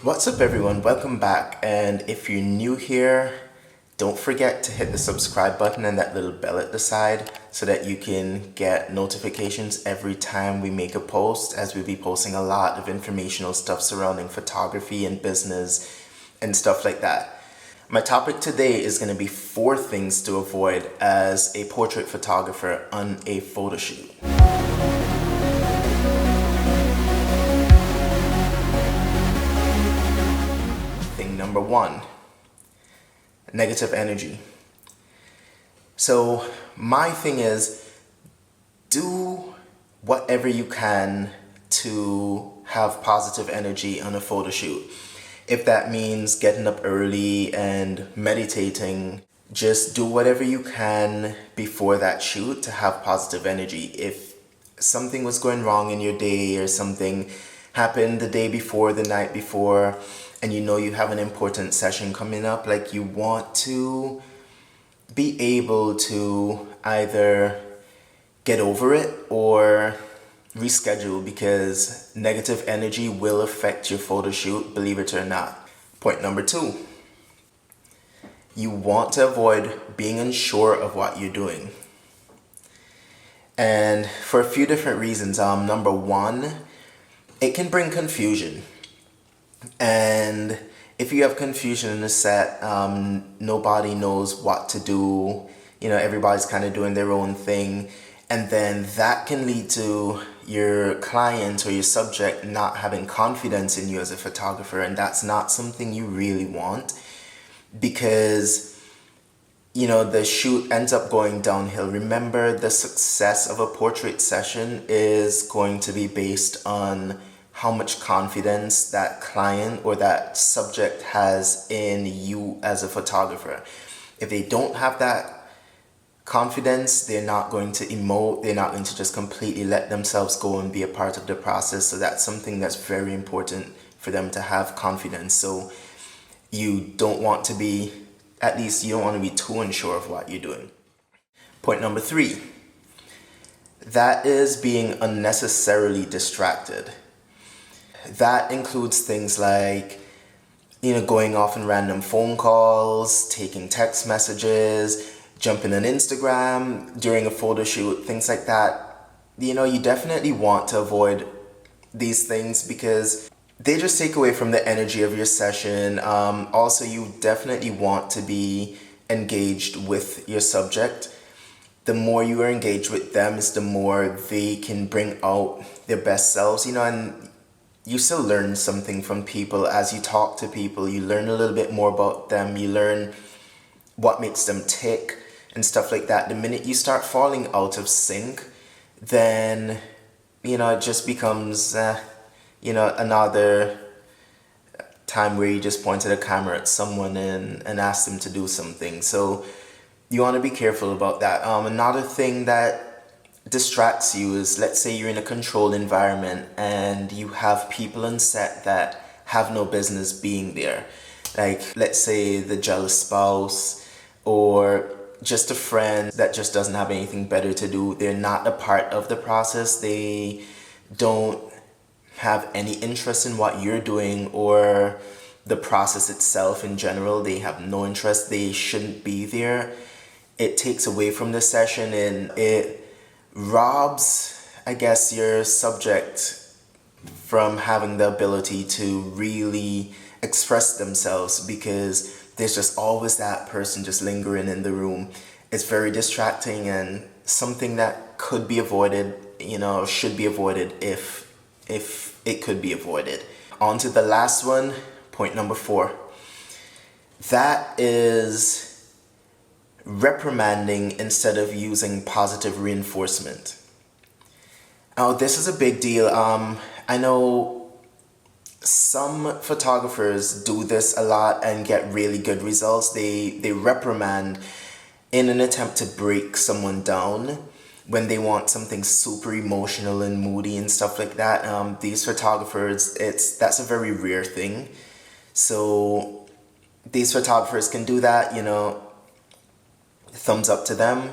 What's up everyone, welcome back, and if you're new here, don't forget to hit the subscribe button and that little bell at the side so that you can get notifications every time we make a post, as we'll be posting a lot of informational stuff surrounding photography and business and stuff like that. My topic today is going to be 4 things to avoid as a portrait photographer on a photo shoot. Number 1, negative energy. So my thing is, do whatever you can to have positive energy on a photo shoot. If that means getting up early and meditating, just do whatever you can before that shoot to have positive energy. If something was going wrong in your day or something happened the day before, the night before, and you know you have an important session coming up, like, you want to be able to either get over it or reschedule, because negative energy will affect your photo shoot, believe it or not. Point number 2, you want to avoid being unsure of what you're doing. And for a few different reasons. Number 1, it can bring confusion. And if you have confusion in the set, nobody knows what to do. Everybody's kind of doing their own thing. And then that can lead to your client or your subject not having confidence in you as a photographer. And that's not something you really want, because the shoot ends up going downhill. Remember, the success of a portrait session is going to be based on how much confidence that client or that subject has in you as a photographer. If they don't have that confidence, they're not going to emote, they're not going to just completely let themselves go and be a part of the process. So that's something that's very important for them to have confidence. So you don't want to be, at least you don't want to be too unsure of what you're doing. Point number 3, that is being unnecessarily distracted. That includes things like, going off on random phone calls, taking text messages, jumping on Instagram during a photo shoot, things like that. You definitely want to avoid these things because they just take away from the energy of your session. Also, you definitely want to be engaged with your subject. The more you are engaged with them is the more they can bring out their best selves, and you still learn something from people as you talk to people. You learn a little bit more about them. You learn what makes them tick and stuff like that. The minute you start falling out of sync, then, it just becomes, another time where you just pointed a camera at someone and asked them to do something. So you want to be careful about that. Another thing that distracts you is, let's say you're in a controlled environment and you have people on set that have no business being there. Like, let's say the jealous spouse or just a friend that just doesn't have anything better to do. They're not a part of the process. They don't have any interest in what you're doing or the process itself in general. They have no interest. They shouldn't be there. It takes away from the session and it robs, I guess, your subject from having the ability to really express themselves, because there's just always that person just lingering in the room. It's very distracting and something that could be avoided, should be avoided if it could be avoided. On to the last one, point number 4. That is reprimanding instead of using positive reinforcement. Now, this is a big deal. I know some photographers do this a lot and get really good results. They reprimand in an attempt to break someone down when they want something super emotional and moody and stuff like that. These photographers, that's a very rare thing. So these photographers can do that, thumbs up to them.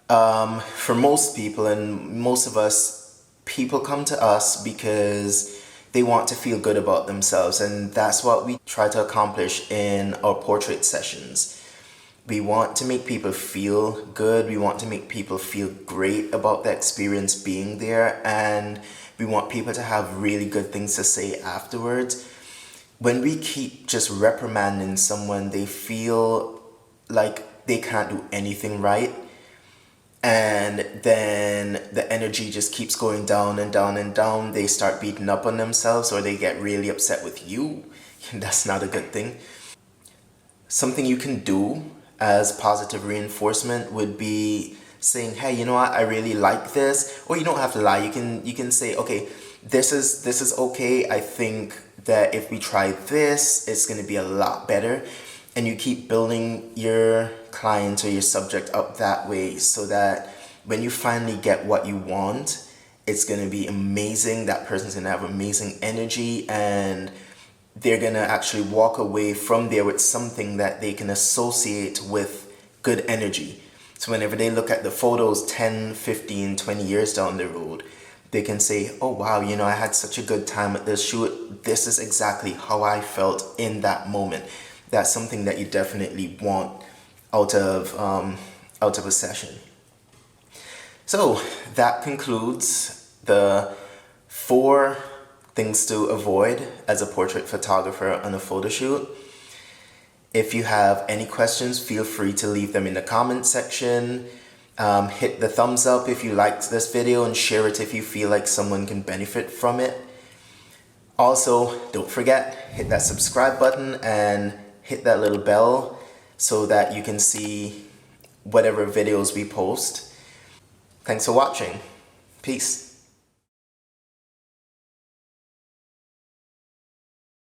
For most people and most of us, people come to us because they want to feel good about themselves, and that's what we try to accomplish in our portrait sessions. We want to make people feel good, we want to make people feel great about the experience being there, and we want people to have really good things to say afterwards. When we keep just reprimanding someone, they feel like they can't do anything right, and then the energy just keeps going down and down and down. They start beating up on themselves, or they get really upset with you. That's not a good thing. Something you can do as positive reinforcement would be saying, hey, you know what, I really like this. Or you don't have to lie. You can say, okay, this is okay. I think that if we try this, it's going to be a lot better. And you keep building your client or your subject up that way, so that when you finally get what you want, it's going to be amazing. That person's going to have amazing energy, and they're going to actually walk away from there with something that they can associate with good energy. So whenever they look at the photos 10, 15, 20 years down the road, they can say, oh wow, you know, I had such a good time at this shoot. This is exactly how I felt in that moment. That's something that you definitely want out of a session. So that concludes the 4 things to avoid as a portrait photographer on a photo shoot. If you have any questions, feel free to leave them in the comment section. Hit the thumbs up if you liked this video, and share it if you feel like someone can benefit from it. Also, don't forget, hit that subscribe button and hit that little bell so that you can see whatever videos we post. Thanks for watching. Peace.